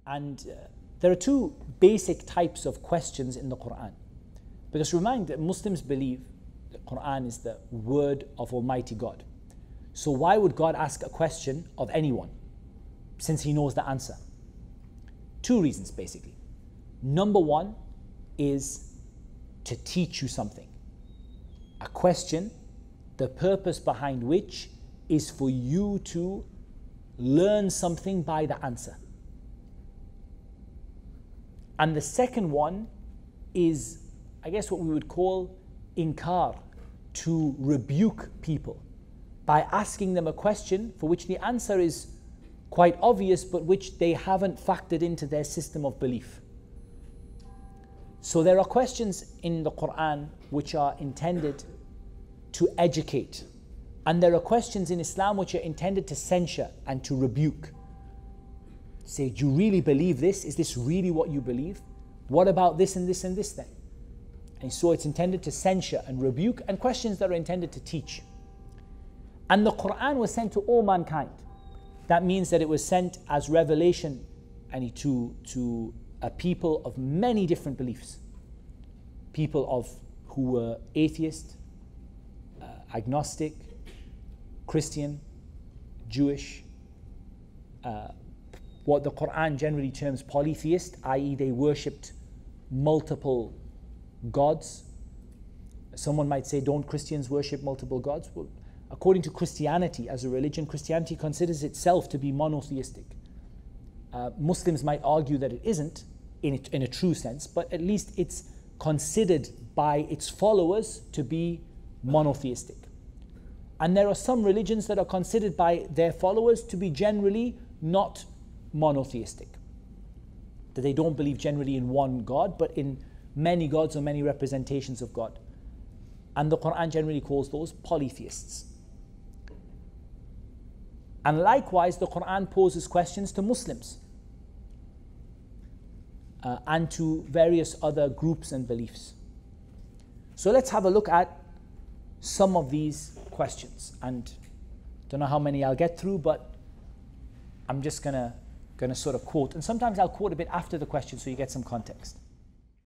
And there are two basic types of questions in the Quran. Because remind that Muslims believe the Quran is the word of Almighty God. So why would God ask a question of anyone since He knows the answer? Two reasons basically. Number one is to teach you something. A question, the purpose behind which is for you to learn something by the answer. And the second one is, I guess, what we would call inkar, to rebuke people by asking them a question for which the answer is quite obvious but which they haven't factored into their system of belief. So there are questions in the Quran which are intended to educate, and there are questions in Islam which are intended to censure and to rebuke. Say, do you really believe this? Is this really what you believe? What about this and this and this then? And so it's intended to censure and rebuke, and questions that are intended to teach. And the Quran was sent to all mankind. That means that it was sent as revelation and to a people of many different beliefs. People who were atheist, agnostic, Christian, Jewish, what the Quran generally terms polytheist, i.e. they worshipped multiple gods. Someone might say, don't Christians worship multiple gods? Well, according to Christianity as a religion, Christianity considers itself to be monotheistic. Muslims might argue that it isn't in a true sense, but at least it's considered by its followers to be monotheistic. And there are some religions that are considered by their followers to be generally not monotheistic. That they don't believe generally in one God, but in many gods or many representations of God. And the Quran generally calls those polytheists. And likewise, the Quran poses questions to Muslims and to various other groups and beliefs. So let's have a look at some of these questions. And I don't know how many I'll get through, but I'm just gonna sort of quote. And sometimes I'll quote a bit after the question so you get some context.